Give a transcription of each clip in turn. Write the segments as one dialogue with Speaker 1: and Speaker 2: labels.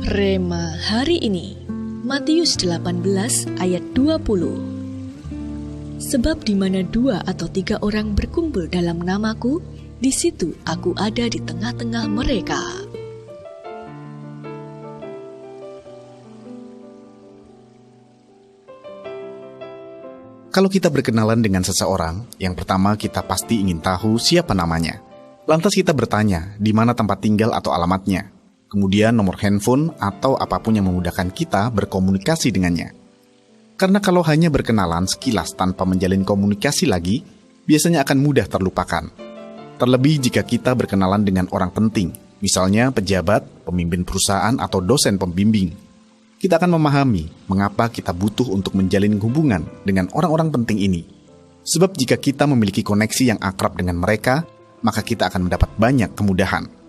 Speaker 1: Rema hari ini, Matius 18 ayat 20. Sebab di mana 2 atau 3 orang berkumpul dalam namaku, di situ aku ada di tengah-tengah mereka.
Speaker 2: Kalau kita berkenalan dengan seseorang, yang pertama kita pasti ingin tahu siapa namanya. Lantas kita bertanya, di mana tempat tinggal atau alamatnya. Kemudian nomor handphone atau apapun yang memudahkan kita berkomunikasi dengannya. Karena kalau hanya berkenalan sekilas tanpa menjalin komunikasi lagi, biasanya akan mudah terlupakan. Terlebih jika kita berkenalan dengan orang penting, misalnya pejabat, pemimpin perusahaan, atau dosen pembimbing. Kita akan memahami mengapa kita butuh untuk menjalin hubungan dengan orang-orang penting ini. Sebab jika kita memiliki koneksi yang akrab dengan mereka, maka kita akan mendapat banyak kemudahan.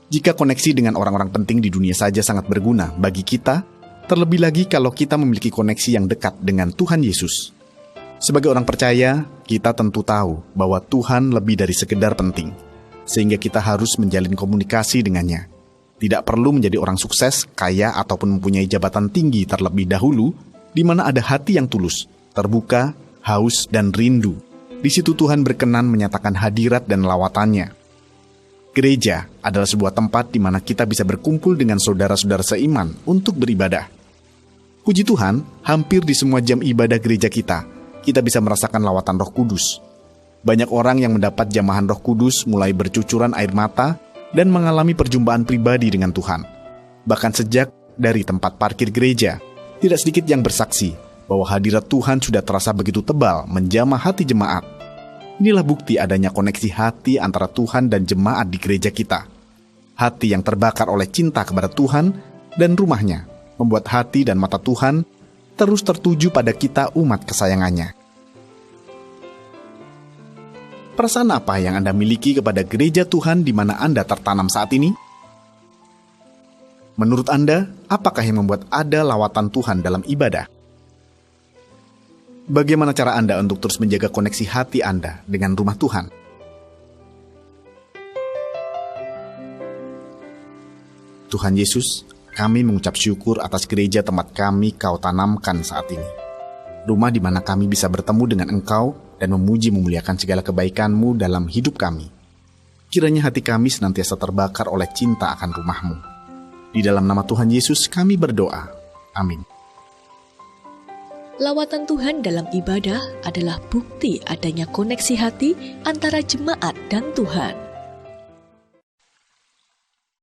Speaker 2: Jika koneksi dengan orang-orang penting di dunia saja sangat berguna bagi kita, terlebih lagi kalau kita memiliki koneksi yang dekat dengan Tuhan Yesus. Sebagai orang percaya, kita tentu tahu bahwa Tuhan lebih dari sekedar penting, sehingga kita harus menjalin komunikasi dengannya. Tidak perlu menjadi orang sukses, kaya, ataupun mempunyai jabatan tinggi terlebih dahulu, di mana ada hati yang tulus, terbuka, haus, dan rindu. Di situ Tuhan berkenan menyatakan hadirat dan lawatannya. Gereja adalah sebuah tempat di mana kita bisa berkumpul dengan saudara-saudara seiman untuk beribadah. Puji Tuhan, hampir di semua jam ibadah gereja kita bisa merasakan lawatan Roh Kudus. Banyak orang yang mendapat jamahan Roh Kudus mulai bercucuran air mata dan mengalami perjumpaan pribadi dengan Tuhan. Bahkan sejak dari tempat parkir gereja, tidak sedikit yang bersaksi bahwa hadirat Tuhan sudah terasa begitu tebal menjamah hati jemaat. Inilah bukti adanya koneksi hati antara Tuhan dan jemaat di gereja kita. Hati yang terbakar oleh cinta kepada Tuhan dan rumahnya, membuat hati dan mata Tuhan terus tertuju pada kita umat kesayangannya. Perasaan apa yang Anda miliki kepada gereja Tuhan di mana Anda tertanam saat ini? Menurut Anda, apakah yang membuat ada lawatan Tuhan dalam ibadah? Bagaimana cara Anda untuk terus menjaga koneksi hati Anda dengan rumah Tuhan? Tuhan Yesus, kami mengucap syukur atas gereja tempat kami Kau tanamkan saat ini. Rumah di mana kami bisa bertemu dengan Engkau dan memuji memuliakan segala kebaikan-Mu dalam hidup kami. Kiranya hati kami senantiasa terbakar oleh cinta akan rumah-Mu. Di dalam nama Tuhan Yesus kami berdoa. Amin.
Speaker 1: Lawatan Tuhan dalam ibadah adalah bukti adanya koneksi hati antara jemaat dan Tuhan.